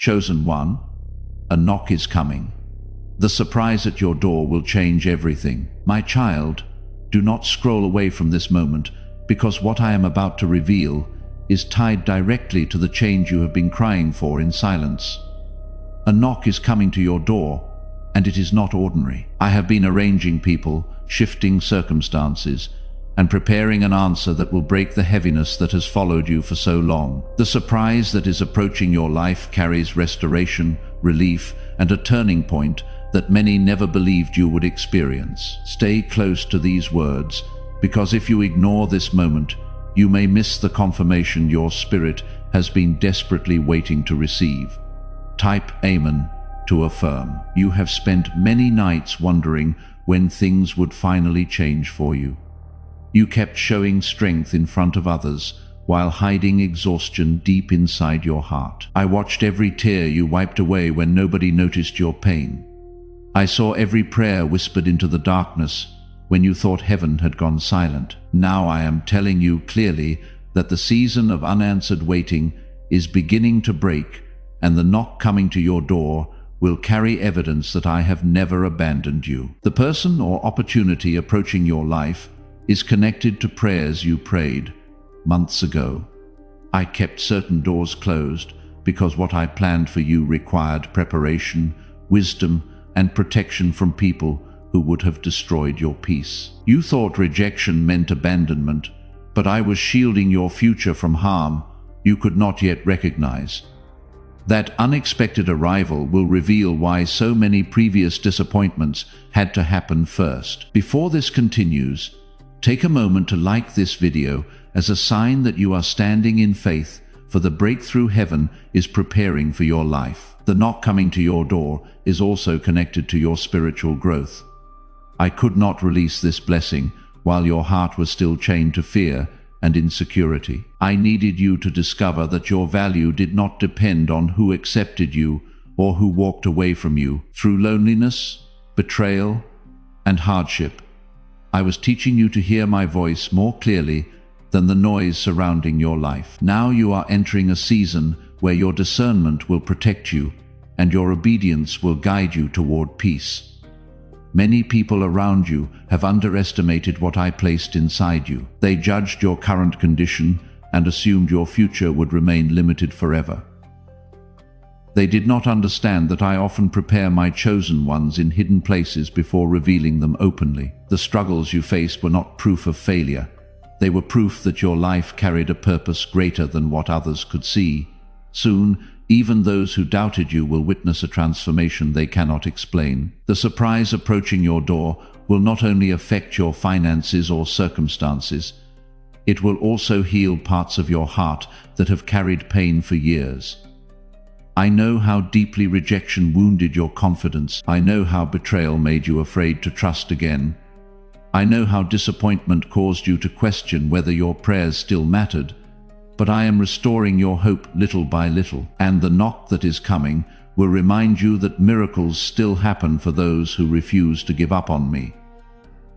Chosen one, a knock is coming. The surprise at your door will change everything. My child, do not scroll away from this moment, because what I am about to reveal is tied directly to the change you have been crying for in silence. A knock is coming to your door, and it is not ordinary. I have been arranging people, shifting circumstances, and preparing an answer that will break the heaviness that has followed you for so long. The surprise that is approaching your life carries restoration, relief, and a turning point that many never believed you would experience. Stay close to these words, because if you ignore this moment, you may miss the confirmation your spirit has been desperately waiting to receive. Type Amen to affirm. You have spent many nights wondering when things would finally change for you. You kept showing strength in front of others while hiding exhaustion deep inside your heart. I watched every tear you wiped away when nobody noticed your pain. I saw every prayer whispered into the darkness when you thought heaven had gone silent. Now I am telling you clearly that the season of unanswered waiting is beginning to break, and the knock coming to your door will carry evidence that I have never abandoned you. The person or opportunity approaching your life is connected to prayers you prayed months ago. I kept certain doors closed because what I planned for you required preparation, wisdom, and protection from people who would have destroyed your peace. You thought rejection meant abandonment, but I was shielding your future from harm you could not yet recognize. That unexpected arrival will reveal why so many previous disappointments had to happen first. Before this continues, take a moment to like this video as a sign that you are standing in faith, for the breakthrough heaven is preparing for your life. The knock coming to your door is also connected to your spiritual growth. I could not release this blessing while your heart was still chained to fear and insecurity. I needed you to discover that your value did not depend on who accepted you or who walked away from you. Through loneliness, betrayal, and hardship, I was teaching you to hear my voice more clearly than the noise surrounding your life. Now you are entering a season where your discernment will protect you and your obedience will guide you toward peace. Many people around you have underestimated what I placed inside you. They judged your current condition and assumed your future would remain limited forever. They did not understand that I often prepare my chosen ones in hidden places before revealing them openly. The struggles you faced were not proof of failure. They were proof that your life carried a purpose greater than what others could see. Soon, even those who doubted you will witness a transformation they cannot explain. The surprise approaching your door will not only affect your finances or circumstances, it will also heal parts of your heart that have carried pain for years. I know how deeply rejection wounded your confidence. I know how betrayal made you afraid to trust again. I know how disappointment caused you to question whether your prayers still mattered. But I am restoring your hope little by little, and the knock that is coming will remind you that miracles still happen for those who refuse to give up on me.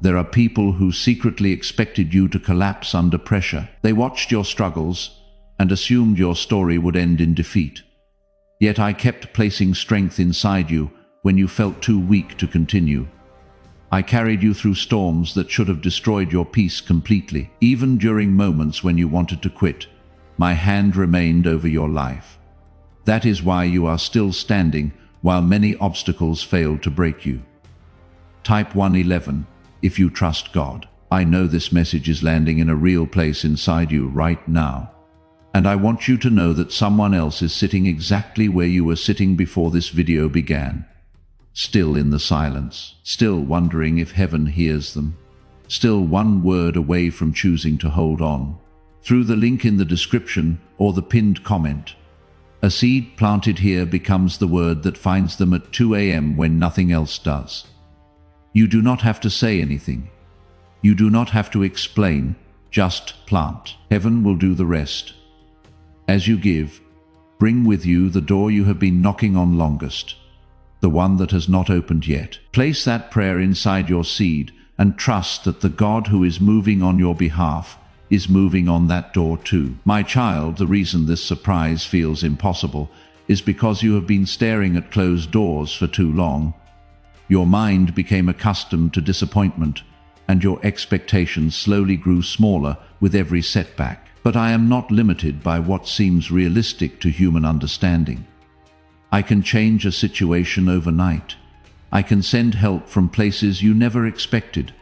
There are people who secretly expected you to collapse under pressure. They watched your struggles and assumed your story would end in defeat. Yet I kept placing strength inside you when you felt too weak to continue. I carried you through storms that should have destroyed your peace completely. Even during moments when you wanted to quit, my hand remained over your life. That is why you are still standing while many obstacles failed to break you. Type 111 if you trust God. I know this message is landing in a real place inside you right now. And I want you to know that someone else is sitting exactly where you were sitting before this video began. Still in the silence, still wondering if heaven hears them, still one word away from choosing to hold on. Through the link in the description or the pinned comment, a seed planted here becomes the word that finds them at 2 a.m. when nothing else does. You do not have to say anything. You do not have to explain, just plant. Heaven will do the rest. As you give, bring with you the door you have been knocking on longest, the one that has not opened yet. Place that prayer inside your seed and trust that the God who is moving on your behalf is moving on that door too. My child, the reason this surprise feels impossible is because you have been staring at closed doors for too long. Your mind became accustomed to disappointment, and your expectations slowly grew smaller with every setback. But I am not limited by what seems realistic to human understanding. I can change a situation overnight. I can send help from places you never expected.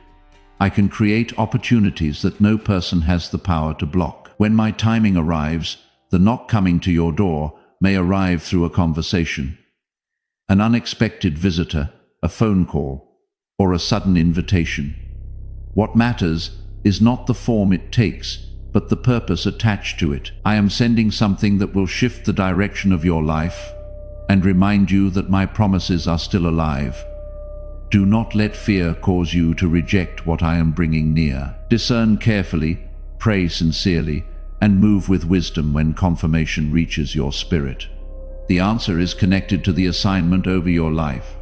I can create opportunities that no person has the power to block. When my timing arrives, the knock coming to your door may arrive through a conversation, an unexpected visitor, a phone call, or a sudden invitation. What matters is not the form it takes, but the purpose attached to it. I am sending something that will shift the direction of your life and remind you that my promises are still alive. Do not let fear cause you to reject what I am bringing near. Discern carefully, pray sincerely, and move with wisdom when confirmation reaches your spirit. The answer is connected to the assignment over your life.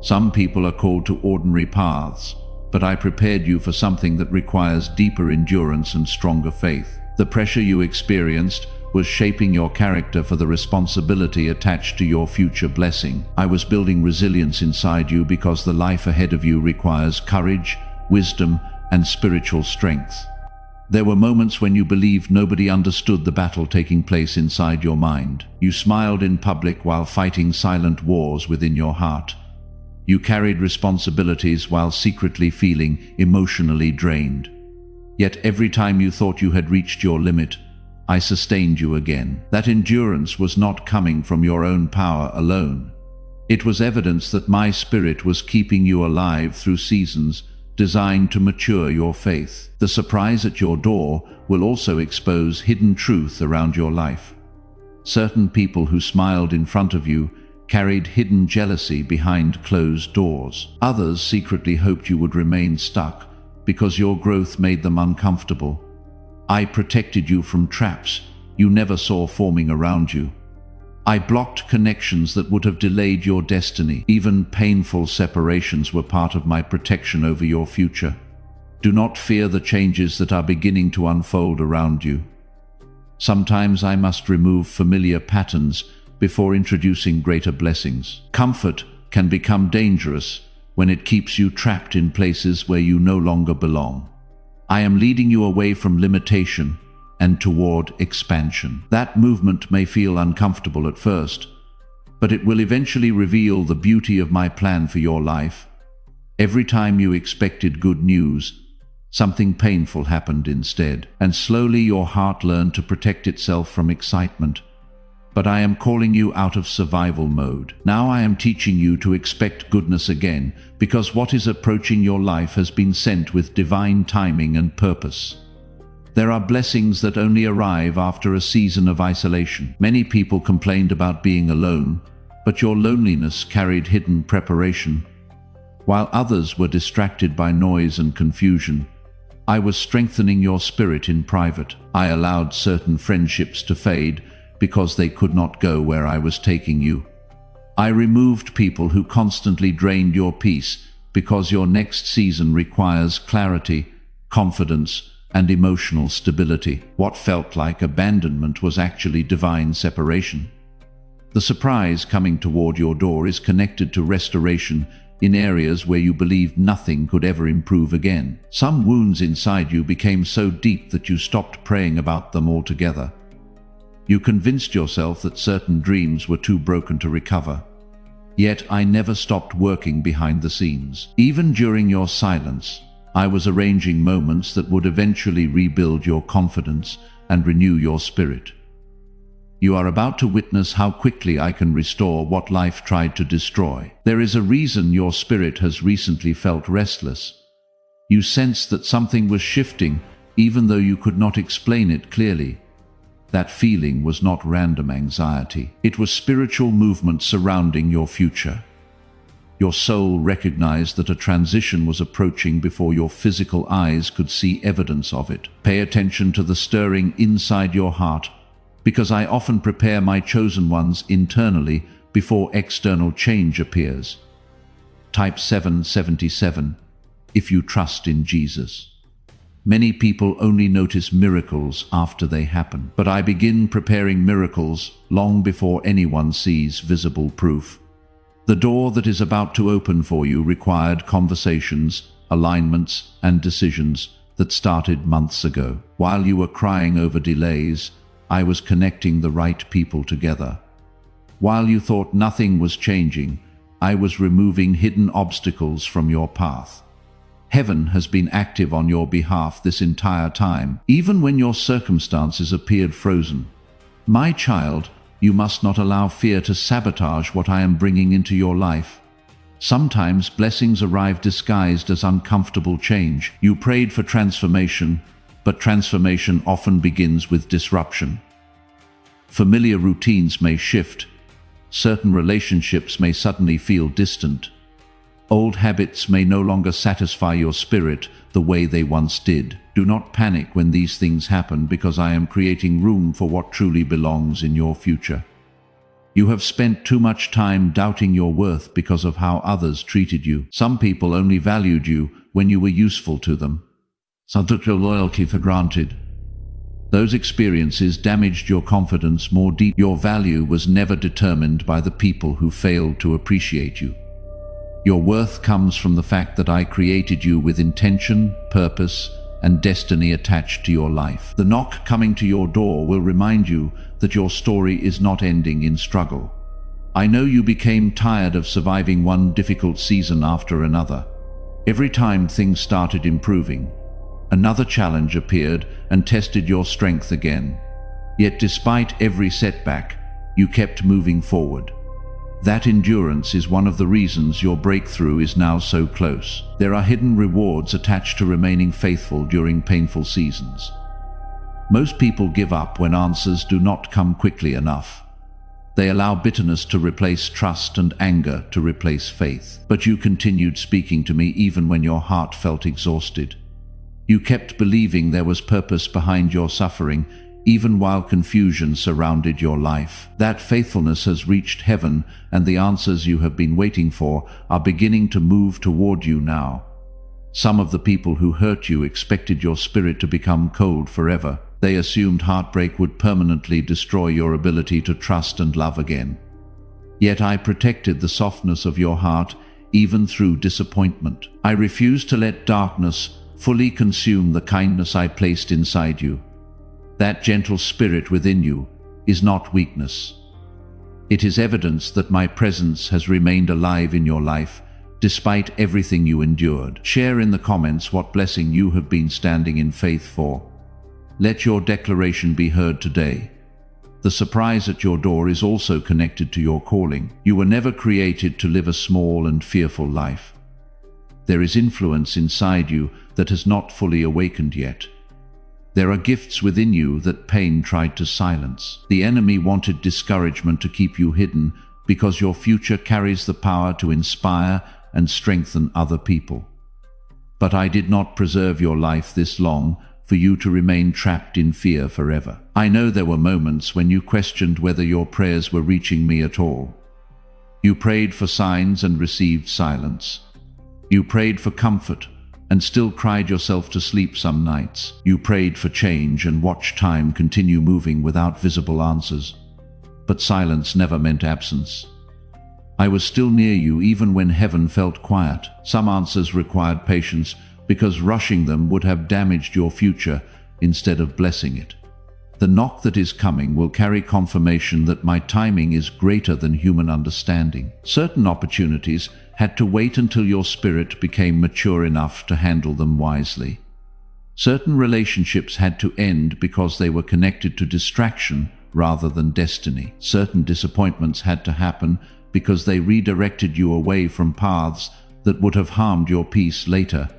Some people are called to ordinary paths, but I prepared you for something that requires deeper endurance and stronger faith. The pressure you experienced was shaping your character for the responsibility attached to your future blessing. I was building resilience inside you because the life ahead of you requires courage, wisdom, and spiritual strength. There were moments when you believed nobody understood the battle taking place inside your mind. You smiled in public while fighting silent wars within your heart. You carried responsibilities while secretly feeling emotionally drained. Yet every time you thought you had reached your limit, I sustained you again. That endurance was not coming from your own power alone. It was evidence that my Spirit was keeping you alive through seasons designed to mature your faith. The surprise at your door will also expose hidden truth around your life. Certain people who smiled in front of you carried hidden jealousy behind closed doors. Others secretly hoped you would remain stuck because your growth made them uncomfortable. I protected you from traps you never saw forming around you. I blocked connections that would have delayed your destiny. Even painful separations were part of my protection over your future. Do not fear the changes that are beginning to unfold around you. Sometimes I must remove familiar patterns before introducing greater blessings. Comfort can become dangerous when it keeps you trapped in places where you no longer belong. I am leading you away from limitation and toward expansion. That movement may feel uncomfortable at first, but it will eventually reveal the beauty of my plan for your life. Every time you expected good news, something painful happened instead, and slowly your heart learned to protect itself from excitement. But I am calling you out of survival mode. Now I am teaching you to expect goodness again, because what is approaching your life has been sent with divine timing and purpose. There are blessings that only arrive after a season of isolation. Many people complained about being alone, but your loneliness carried hidden preparation. While others were distracted by noise and confusion, I was strengthening your spirit in private. I allowed certain friendships to fade because they could not go where I was taking you. I removed people who constantly drained your peace because your next season requires clarity, confidence, and emotional stability. What felt like abandonment was actually divine separation. The surprise coming toward your door is connected to restoration in areas where you believed nothing could ever improve again. Some wounds inside you became so deep that you stopped praying about them altogether. You convinced yourself that certain dreams were too broken to recover. Yet I never stopped working behind the scenes. Even during your silence, I was arranging moments that would eventually rebuild your confidence and renew your spirit. You are about to witness how quickly I can restore what life tried to destroy. There is a reason your spirit has recently felt restless. You sensed that something was shifting, even though you could not explain it clearly. That feeling was not random anxiety. It was spiritual movement surrounding your future. Your soul recognized that a transition was approaching before your physical eyes could see evidence of it. Pay attention to the stirring inside your heart, because I often prepare my chosen ones internally before external change appears. Type 777, if you trust in Jesus. Many people only notice miracles after they happen, but I begin preparing miracles long before anyone sees visible proof. The door that is about to open for you required conversations, alignments, and decisions that started months ago. While you were crying over delays, I was connecting the right people together. While you thought nothing was changing, I was removing hidden obstacles from your path. Heaven has been active on your behalf this entire time, even when your circumstances appeared frozen. My child, you must not allow fear to sabotage what I am bringing into your life. Sometimes blessings arrive disguised as uncomfortable change. You prayed for transformation, but transformation often begins with disruption. Familiar routines may shift. Certain relationships may suddenly feel distant. Old habits may no longer satisfy your spirit the way they once did. Do not panic when these things happen, because I am creating room for what truly belongs in your future. You have spent too much time doubting your worth because of how others treated you. Some people only valued you when you were useful to them. Some took your loyalty for granted. Those experiences damaged your confidence more deeply. Your value was never determined by the people who failed to appreciate you. Your worth comes from the fact that I created you with intention, purpose, and destiny attached to your life. The knock coming to your door will remind you that your story is not ending in struggle. I know you became tired of surviving one difficult season after another. Every time things started improving, another challenge appeared and tested your strength again. Yet despite every setback, you kept moving forward. That endurance is one of the reasons your breakthrough is now so close. There are hidden rewards attached to remaining faithful during painful seasons. Most people give up when answers do not come quickly enough. They allow bitterness to replace trust and anger to replace faith. But you continued speaking to me even when your heart felt exhausted. You kept believing there was purpose behind your suffering, even while confusion surrounded your life. That faithfulness has reached heaven, and the answers you have been waiting for are beginning to move toward you now. Some of the people who hurt you expected your spirit to become cold forever. They assumed heartbreak would permanently destroy your ability to trust and love again. Yet I protected the softness of your heart, even through disappointment. I refused to let darkness fully consume the kindness I placed inside you. That gentle spirit within you is not weakness. It is evidence that my presence has remained alive in your life, despite everything you endured. Share in the comments what blessing you have been standing in faith for. Let your declaration be heard today. The surprise at your door is also connected to your calling. You were never created to live a small and fearful life. There is influence inside you that has not fully awakened yet. There are gifts within you that pain tried to silence. The enemy wanted discouragement to keep you hidden, because your future carries the power to inspire and strengthen other people. But I did not preserve your life this long for you to remain trapped in fear forever. I know there were moments when you questioned whether your prayers were reaching me at all. You prayed for signs and received silence. You prayed for comfort and still cried yourself to sleep some nights. You prayed for change and watched time continue moving without visible answers. But silence never meant absence. I was still near you even when heaven felt quiet. Some answers required patience, because rushing them would have damaged your future instead of blessing it. The knock that is coming will carry confirmation that my timing is greater than human understanding. Certain opportunities had to wait until your spirit became mature enough to handle them wisely. Certain relationships had to end because they were connected to distraction rather than destiny. Certain disappointments had to happen because they redirected you away from paths that would have harmed your peace later.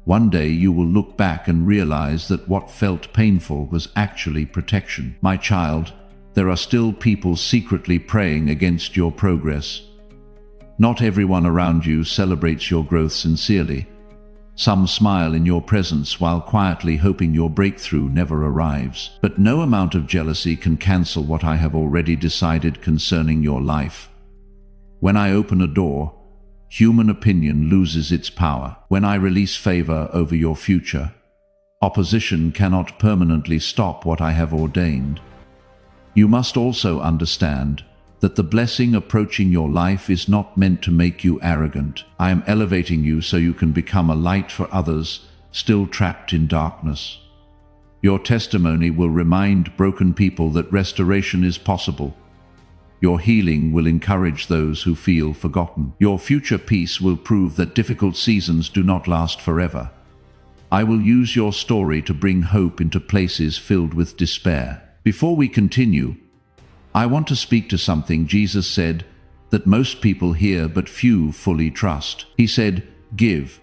One day you will look back and realize that what felt painful was actually protection. My child, there are still people secretly praying against your progress. Not everyone around you celebrates your growth sincerely. Some smile in your presence while quietly hoping your breakthrough never arrives. But no amount of jealousy can cancel what I have already decided concerning your life. When I open a door, human opinion loses its power. When I release favor over your future, Opposition cannot permanently stop what I have ordained. You must also understand that the blessing approaching your life is not meant to make you arrogant. I am elevating you so you can become a light for others still trapped in darkness. Your testimony will remind broken people that restoration is possible. Your healing will encourage those who feel forgotten. Your future peace will prove that difficult seasons do not last forever. I will use your story to bring hope into places filled with despair. Before we continue, I want to speak to something Jesus said that most people hear but few fully trust. He said, "Give,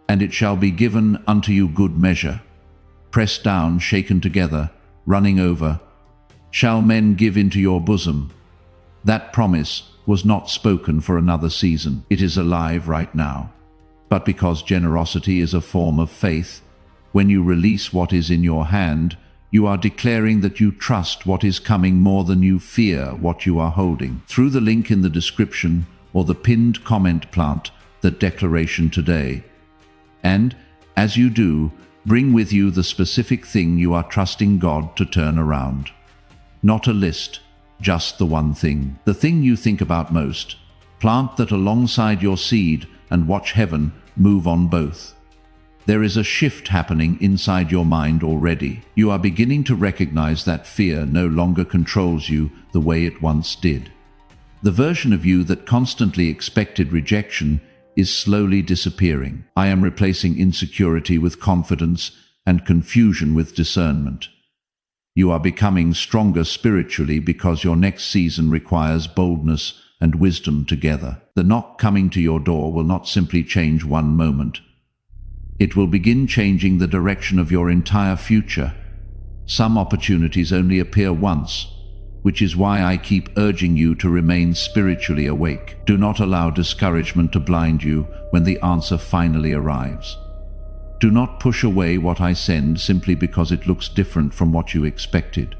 and it shall be given unto you good measure. Pressed down, shaken together, running over, shall men give into your bosom." That promise was not spoken for another season. It is alive right now. But because generosity is a form of faith, when you release what is in your hand, you are declaring that you trust what is coming more than you fear what you are holding. Through the link in the description or the pinned comment, plant that declaration today. And, as you do, bring with you the specific thing you are trusting God to turn around. Not a list, just the one thing. The thing you think about most. Plant that alongside your seed and watch heaven move on both. There is a shift happening inside your mind already. You are beginning to recognize that fear no longer controls you the way it once did. The version of you that constantly expected rejection is slowly disappearing. I am replacing insecurity with confidence and confusion with discernment. You are becoming stronger spiritually because your next season requires boldness and wisdom together. The knock coming to your door will not simply change one moment. It will begin changing the direction of your entire future. Some opportunities only appear once, which is why I keep urging you to remain spiritually awake. Do not allow discouragement to blind you when the answer finally arrives. Do not push away what I send simply because it looks different from what you expected.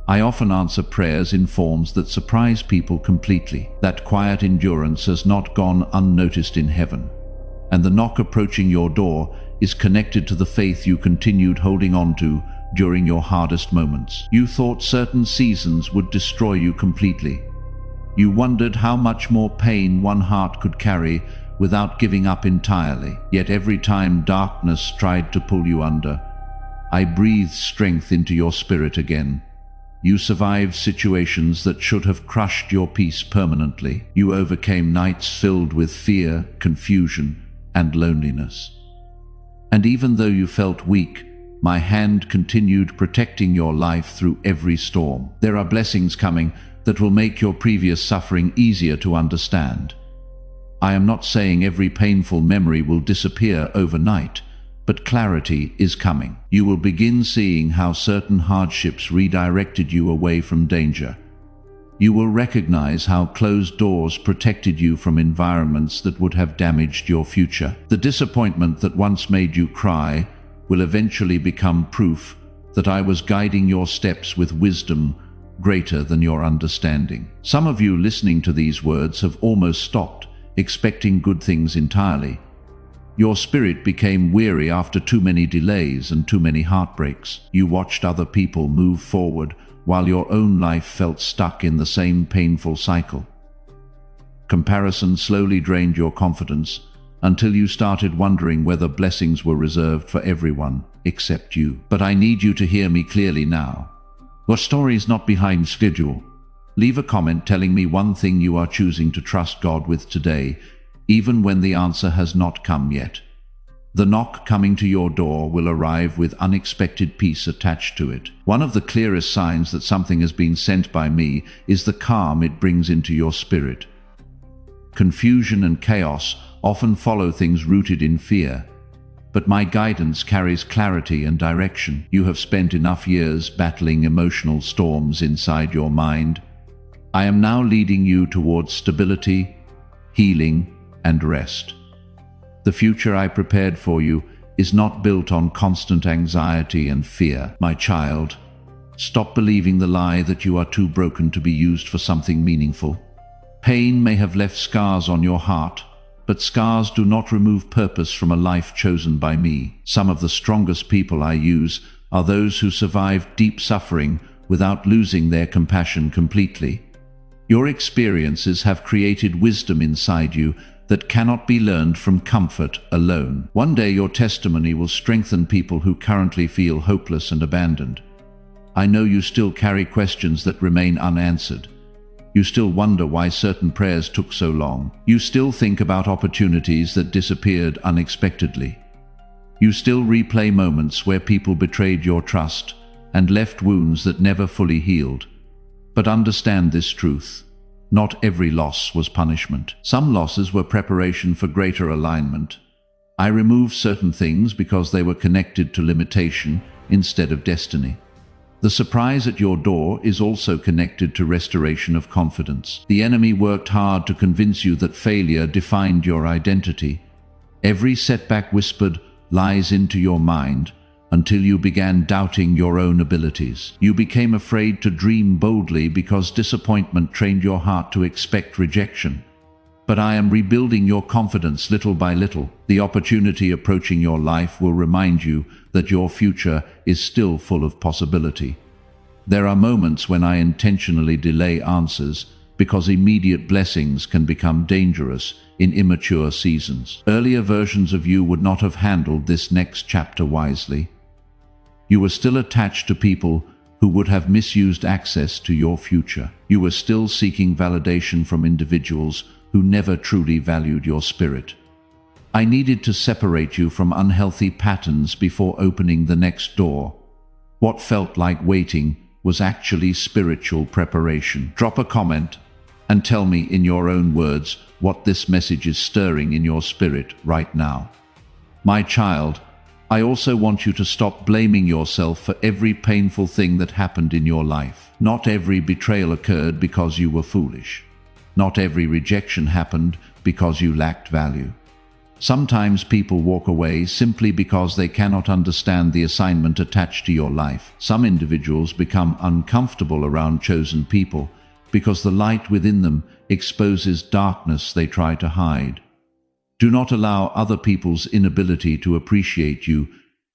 I often answer prayers in forms that surprise people completely. That quiet endurance has not gone unnoticed in heaven. And the knock approaching your door is connected to the faith you continued holding on to during your hardest moments. You thought certain seasons would destroy you completely. You wondered how much more pain one heart could carry without giving up entirely. Yet every time darkness tried to pull you under, I breathed strength into your spirit again. You survived situations that should have crushed your peace permanently. You overcame nights filled with fear, confusion, and loneliness. And even though you felt weak, my hand continued protecting your life through every storm. There are blessings coming that will make your previous suffering easier to understand. I am not saying every painful memory will disappear overnight, but clarity is coming. You will begin seeing how certain hardships redirected you away from danger. You will recognize how closed doors protected you from environments that would have damaged your future. The disappointment that once made you cry will eventually become proof that I was guiding your steps with wisdom greater than your understanding. Some of you listening to these words have almost stopped expecting good things entirely. Your spirit became weary after too many delays and too many heartbreaks. You watched other people move forward while your own life felt stuck in the same painful cycle. Comparison slowly drained your confidence until you started wondering whether blessings were reserved for everyone except you. But I need you to hear me clearly now. Your story is not behind schedule. Leave a comment telling me one thing you are choosing to trust God with today, even when the answer has not come yet. The knock coming to your door will arrive with unexpected peace attached to it. One of the clearest signs that something has been sent by me is the calm it brings into your spirit. Confusion and chaos often follow things rooted in fear, but my guidance carries clarity and direction. You have spent enough years battling emotional storms inside your mind. I am now leading you towards stability, healing, and rest. The future I prepared for you is not built on constant anxiety and fear. My child, stop believing the lie that you are too broken to be used for something meaningful. Pain may have left scars on your heart, but scars do not remove purpose from a life chosen by me. Some of the strongest people I use are those who survive deep suffering without losing their compassion completely. Your experiences have created wisdom inside you that cannot be learned from comfort alone. One day your testimony will strengthen people who currently feel hopeless and abandoned. I know you still carry questions that remain unanswered. You still wonder why certain prayers took so long. You still think about opportunities that disappeared unexpectedly. You still replay moments where people betrayed your trust and left wounds that never fully healed. But understand this truth. Not every loss was punishment. Some losses were preparation for greater alignment. I removed certain things because they were connected to limitation instead of destiny. The surprise at your door is also connected to restoration of confidence. The enemy worked hard to convince you that failure defined your identity. Every setback whispered lies into your mind until you began doubting your own abilities. You became afraid to dream boldly because disappointment trained your heart to expect rejection. But I am rebuilding your confidence little by little. The opportunity approaching your life will remind you that your future is still full of possibility. There are moments when I intentionally delay answers because immediate blessings can become dangerous in immature seasons. Earlier versions of you would not have handled this next chapter wisely. You were still attached to people who would have misused access to your future. You were still seeking validation from individuals who never truly valued your spirit. I needed to separate you from unhealthy patterns before opening the next door. What felt like waiting was actually spiritual preparation. Drop a comment and tell me in your own words what this message is stirring in your spirit right now. My child, I also want you to stop blaming yourself for every painful thing that happened in your life. Not every betrayal occurred because you were foolish. Not every rejection happened because you lacked value. Sometimes people walk away simply because they cannot understand the assignment attached to your life. Some individuals become uncomfortable around chosen people because the light within them exposes darkness they try to hide. Do not allow other people's inability to appreciate you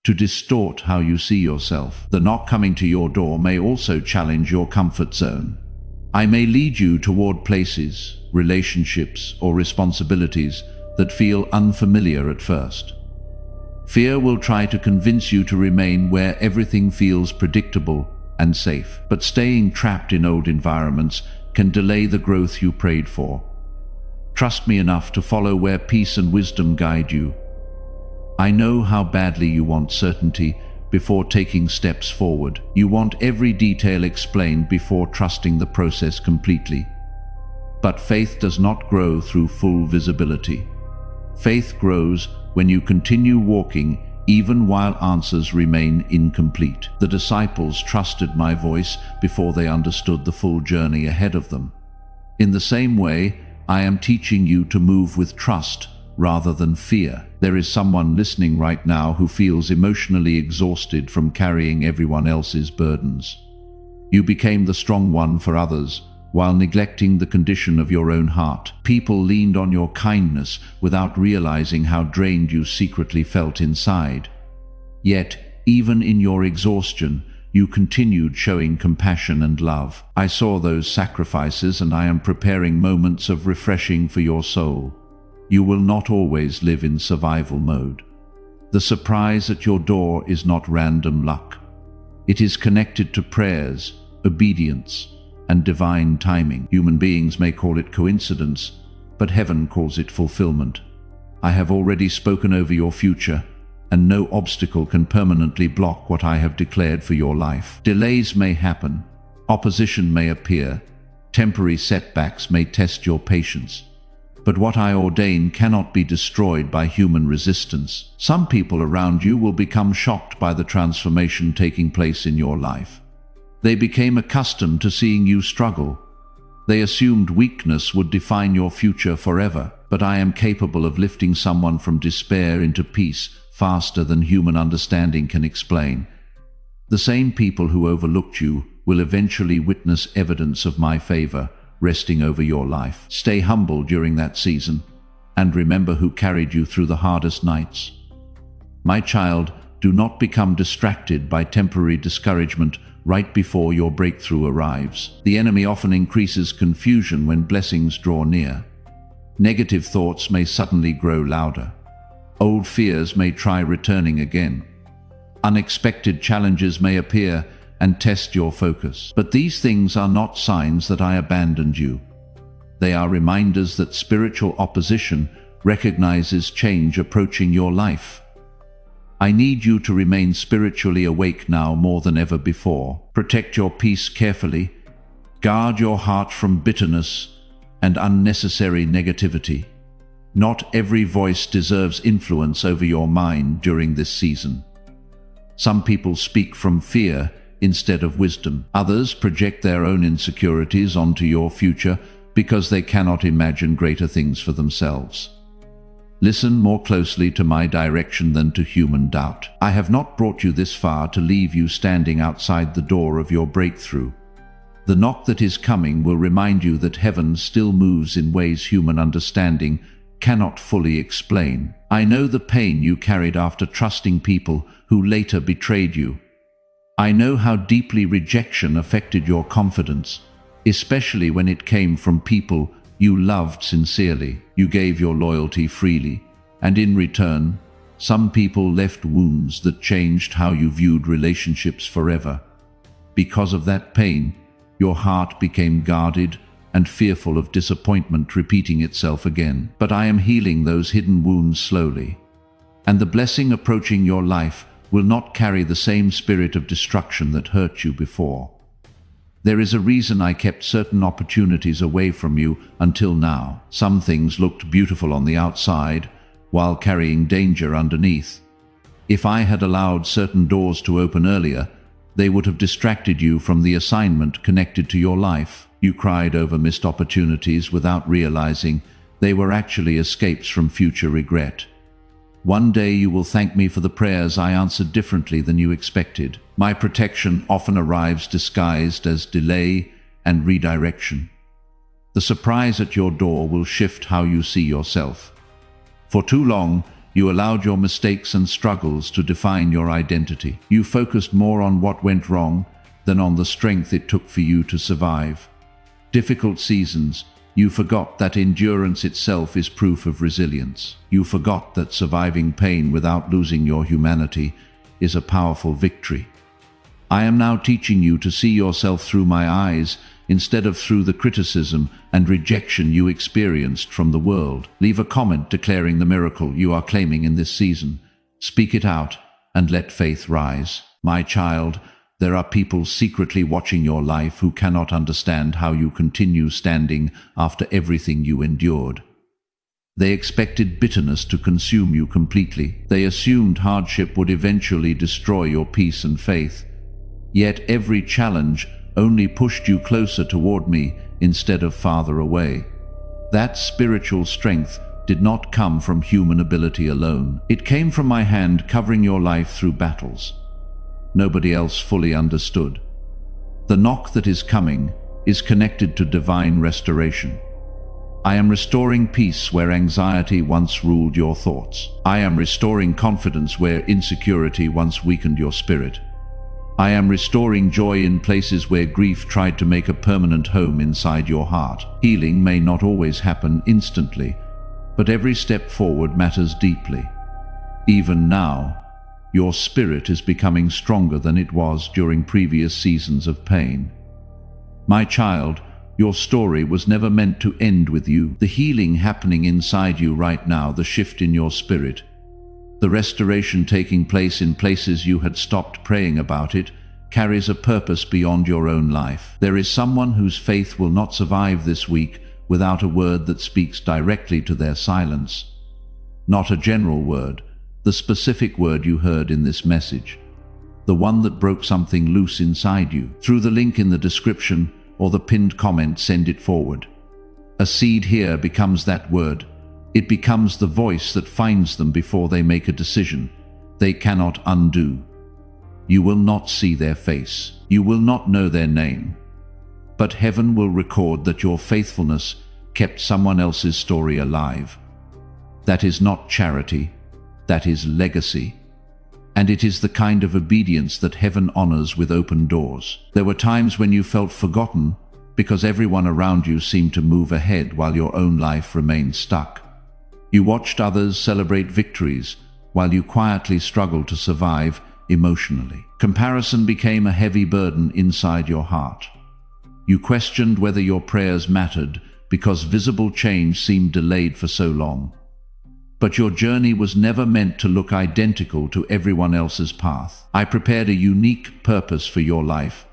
to distort how you see yourself. The knock coming to your door may also challenge your comfort zone. I may lead you toward places, relationships, or responsibilities that feel unfamiliar at first. Fear will try to convince you to remain where everything feels predictable and safe. But staying trapped in old environments can delay the growth you prayed for. Trust me enough to follow where peace and wisdom guide you. I know how badly you want certainty before taking steps forward. You want every detail explained before trusting the process completely. But faith does not grow through full visibility. Faith grows when you continue walking even while answers remain incomplete. The disciples trusted my voice before they understood the full journey ahead of them. In the same way, I am teaching you to move with trust rather than fear. There is someone listening right now who feels emotionally exhausted from carrying everyone else's burdens. You became the strong one for others while neglecting the condition of your own heart. People leaned on your kindness without realizing how drained you secretly felt inside. Yet, even in your exhaustion, you continued showing compassion and love. I saw those sacrifices, and I am preparing moments of refreshing for your soul. You will not always live in survival mode. The surprise at your door is not random luck. It is connected to prayers, obedience, and divine timing. Human beings may call it coincidence, but heaven calls it fulfillment. I have already spoken over your future, and no obstacle can permanently block what I have declared for your life. Delays may happen, opposition may appear, temporary setbacks may test your patience, but what I ordain cannot be destroyed by human resistance. Some people around you will become shocked by the transformation taking place in your life. They became accustomed to seeing you struggle. They assumed weakness would define your future forever, but I am capable of lifting someone from despair into peace faster than human understanding can explain. The same people who overlooked you will eventually witness evidence of my favor resting over your life. Stay humble during that season. and remember who carried you through the hardest nights. My child, do not become distracted by temporary discouragement right before your breakthrough arrives. The enemy often increases confusion when blessings draw near. Negative thoughts may suddenly grow louder. Old fears may try returning again. Unexpected challenges may appear and test your focus. But these things are not signs that I abandoned you. They are reminders that spiritual opposition recognizes change approaching your life. I need you to remain spiritually awake now more than ever before. Protect your peace carefully. Guard your heart from bitterness and unnecessary negativity. Not every voice deserves influence over your mind during this season. Some people speak from fear instead of wisdom. Others project their own insecurities onto your future because they cannot imagine greater things for themselves. Listen more closely to my direction than to human doubt. I have not brought you this far to leave you standing outside the door of your breakthrough. The knock that is coming will remind you that heaven still moves in ways human understanding cannot fully explain. I know the pain you carried after trusting people who later betrayed you. I know how deeply rejection affected your confidence, especially when it came from people you loved sincerely. You gave your loyalty freely, and in return, some people left wounds that changed how you viewed relationships forever. Because of that pain, your heart became guarded and fearful of disappointment repeating itself again. But I am healing those hidden wounds slowly, and the blessing approaching your life will not carry the same spirit of destruction that hurt you before. There is a reason I kept certain opportunities away from you until now. Some things looked beautiful on the outside, while carrying danger underneath. If I had allowed certain doors to open earlier, they would have distracted you from the assignment connected to your life. You cried over missed opportunities without realizing they were actually escapes from future regret. One day you will thank me for the prayers I answered differently than you expected. My protection often arrives disguised as delay and redirection. The surprise at your door will shift how you see yourself. For too long, you allowed your mistakes and struggles to define your identity. You focused more on what went wrong than on the strength it took for you to survive. Difficult seasons, you forgot that endurance itself is proof of resilience. You forgot that surviving pain without losing your humanity is a powerful victory. I am now teaching you to see yourself through my eyes instead of through the criticism and rejection you experienced from the world. Leave a comment declaring the miracle you are claiming in this season. Speak it out and let faith rise. My child, there are people secretly watching your life who cannot understand how you continue standing after everything you endured. They expected bitterness to consume you completely. They assumed hardship would eventually destroy your peace and faith. Yet every challenge only pushed you closer toward me instead of farther away. That spiritual strength did not come from human ability alone. It came from my hand covering your life through battles nobody else fully understood. The knock that is coming is connected to divine restoration. I am restoring peace where anxiety once ruled your thoughts. I am restoring confidence where insecurity once weakened your spirit. I am restoring joy in places where grief tried to make a permanent home inside your heart. Healing may not always happen instantly, but every step forward matters deeply. Even now, your spirit is becoming stronger than it was during previous seasons of pain. My child, your story was never meant to end with you. The healing happening inside you right now, the shift in your spirit, the restoration taking place in places you had stopped praying about it, carries a purpose beyond your own life. There is someone whose faith will not survive this week without a word that speaks directly to their silence. Not a general word, the specific word you heard in this message, the one that broke something loose inside you. Through the link in the description or the pinned comment, send it forward. A seed here becomes that word. It becomes the voice that finds them before they make a decision they cannot undo. You will not see their face. You will not know their name. But heaven will record that your faithfulness kept someone else's story alive. That is not charity, that is legacy. And it is the kind of obedience that heaven honors with open doors. There were times when you felt forgotten because everyone around you seemed to move ahead while your own life remained stuck. You watched others celebrate victories while you quietly struggled to survive emotionally. Comparison became a heavy burden inside your heart. You questioned whether your prayers mattered because visible change seemed delayed for so long. But your journey was never meant to look identical to everyone else's path. I prepared a unique purpose for your life,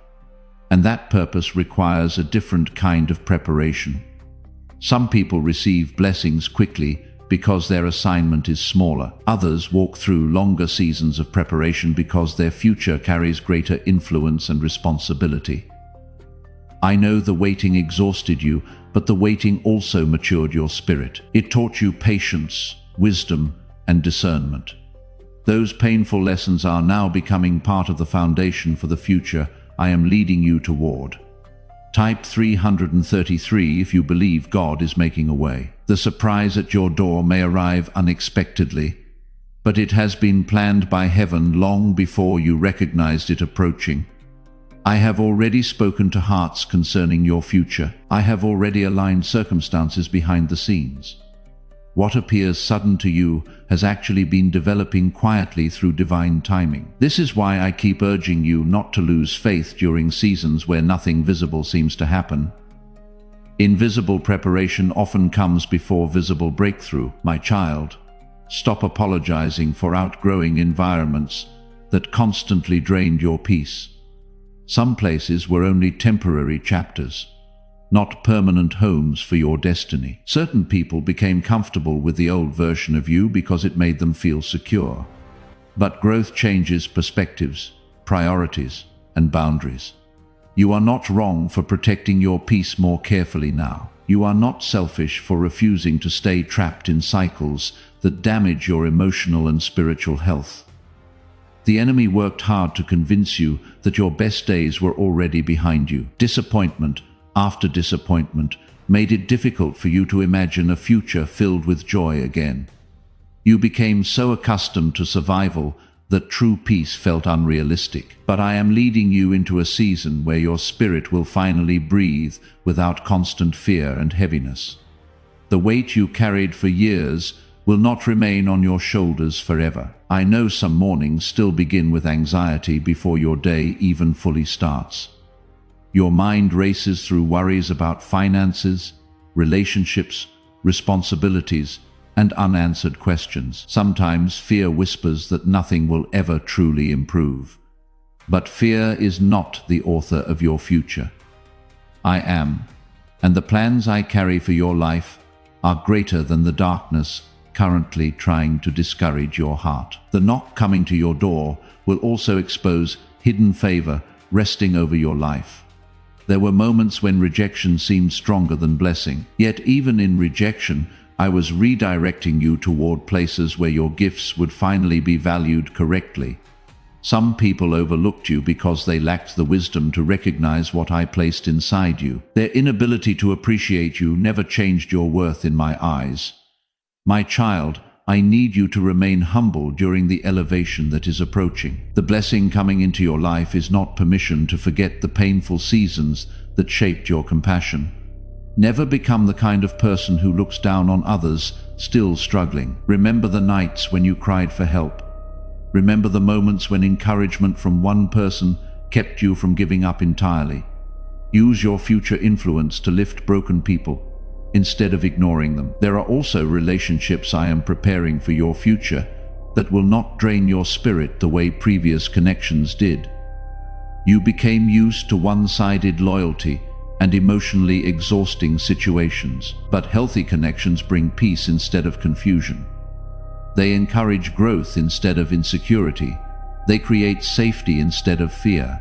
and that purpose requires a different kind of preparation. Some people receive blessings quickly because their assignment is smaller. Others walk through longer seasons of preparation because their future carries greater influence and responsibility. I know the waiting exhausted you, but the waiting also matured your spirit. It taught you patience, wisdom, and discernment. Those painful lessons are now becoming part of the foundation for the future I am leading you toward. Type 333 if you believe God is making a way. The surprise at your door may arrive unexpectedly, but it has been planned by heaven long before you recognized it approaching. I have already spoken to hearts concerning your future. I have already aligned circumstances behind the scenes. What appears sudden to you has actually been developing quietly through divine timing. This is why I keep urging you not to lose faith during seasons where nothing visible seems to happen. Invisible preparation often comes before visible breakthrough. My child, stop apologizing for outgrowing environments that constantly drained your peace. Some places were only temporary chapters, not permanent homes for your destiny. Certain people became comfortable with the old version of you because it made them feel secure. But growth changes perspectives, priorities, and boundaries. You are not wrong for protecting your peace more carefully now. You are not selfish for refusing to stay trapped in cycles that damage your emotional and spiritual health. The enemy worked hard to convince you that your best days were already behind you. Disappointment after disappointment made it difficult for you to imagine a future filled with joy again. You became so accustomed to survival that true peace felt unrealistic. But I am leading you into a season where your spirit will finally breathe without constant fear and heaviness. The weight you carried for years will not remain on your shoulders forever. I know some mornings still begin with anxiety before your day even fully starts. Your mind races through worries about finances, relationships, responsibilities, and unanswered questions. Sometimes fear whispers that nothing will ever truly improve. But fear is not the author of your future. I am, and the plans I carry for your life are greater than the darkness currently trying to discourage your heart. The knock coming to your door will also expose hidden favor resting over your life. There were moments when rejection seemed stronger than blessing. Yet even in rejection, I was redirecting you toward places where your gifts would finally be valued correctly. Some people overlooked you because they lacked the wisdom to recognize what I placed inside you. Their inability to appreciate you never changed your worth in my eyes. My child, I need you to remain humble during the elevation that is approaching. The blessing coming into your life is not permission to forget the painful seasons that shaped your compassion. Never become the kind of person who looks down on others still struggling. Remember the nights when you cried for help. Remember the moments when encouragement from one person kept you from giving up entirely. Use your future influence to lift broken people instead of ignoring them. There are also relationships I am preparing for your future that will not drain your spirit the way previous connections did. You became used to one-sided loyalty and emotionally exhausting situations, but healthy connections bring peace instead of confusion. They encourage growth instead of insecurity. They create safety instead of fear.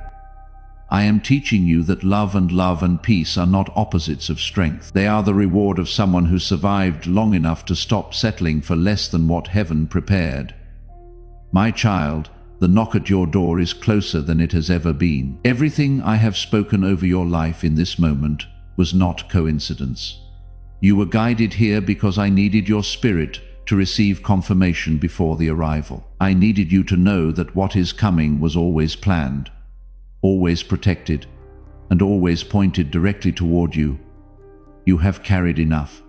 I am teaching you that love and peace are not opposites of strength. They are the reward of someone who survived long enough to stop settling for less than what heaven prepared. My child, the knock at your door is closer than it has ever been. Everything I have spoken over your life in this moment was not coincidence. You were guided here because I needed your spirit to receive confirmation before the arrival. I needed you to know that what is coming was always planned, always protected, and always pointed directly toward you. You have carried enough.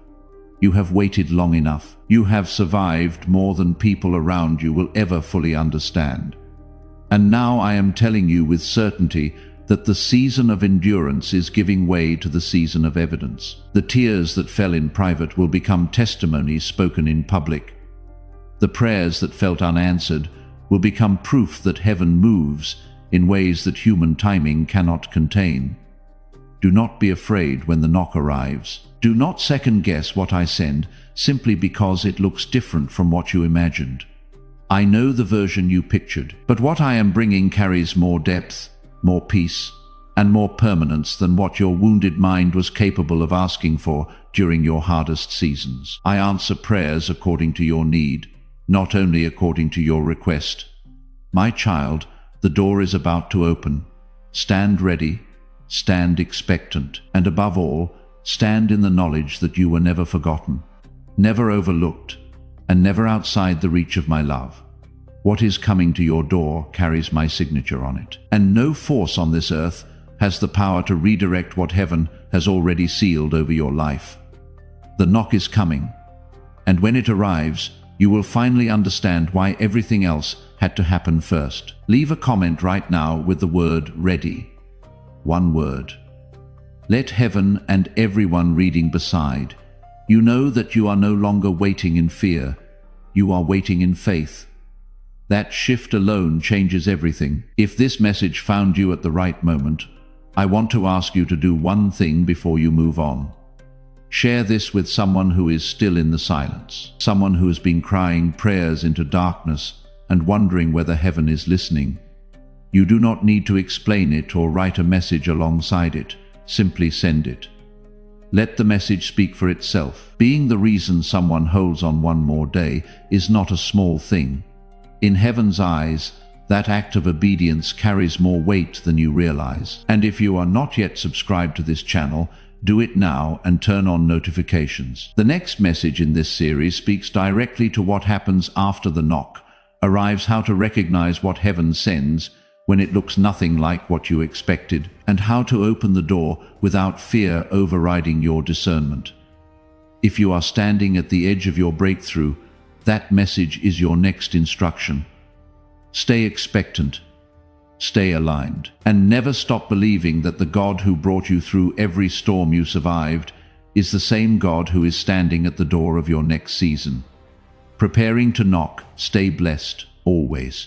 You have waited long enough. You have survived more than people around you will ever fully understand. And now I am telling you with certainty that the season of endurance is giving way to the season of evidence. The tears that fell in private will become testimonies spoken in public. The prayers that felt unanswered will become proof that heaven moves in ways that human timing cannot contain. Do not be afraid when the knock arrives. Do not second-guess what I send simply because it looks different from what you imagined. I know the version you pictured, but what I am bringing carries more depth, more peace, and more permanence than what your wounded mind was capable of asking for during your hardest seasons. I answer prayers according to your need, not only according to your request. My child, the door is about to open. Stand ready, stand expectant, and above all, stand in the knowledge that you were never forgotten, never overlooked, and never outside the reach of my love. What is coming to your door carries my signature on it, and no force on this earth has the power to redirect what heaven has already sealed over your life. The knock is coming, and when it arrives, you will finally understand why everything else had to happen first. Leave a comment right now with the word ready. One word. Let heaven and everyone reading beside you know that you are no longer waiting in fear. You are waiting in faith. That shift alone changes everything. If this message found you at the right moment, I want to ask you to do one thing before you move on. Share this with someone who is still in the silence, someone who has been crying prayers into darkness and wondering whether heaven is listening. You do not need to explain it or write a message alongside it. Simply send it. Let the message speak for itself. Being the reason someone holds on one more day is not a small thing. In heaven's eyes, that act of obedience carries more weight than you realize. And if you are not yet subscribed to this channel, do it now and turn on notifications. The next message in this series speaks directly to what happens after the knock, arrives how to recognize what heaven sends when it looks nothing like what you expected, and how to open the door without fear overriding your discernment. If you are standing at the edge of your breakthrough, that message is your next instruction. Stay expectant, stay aligned, and never stop believing that the God who brought you through every storm you survived is the same God who is standing at the door of your next season. Preparing to knock, stay blessed, always.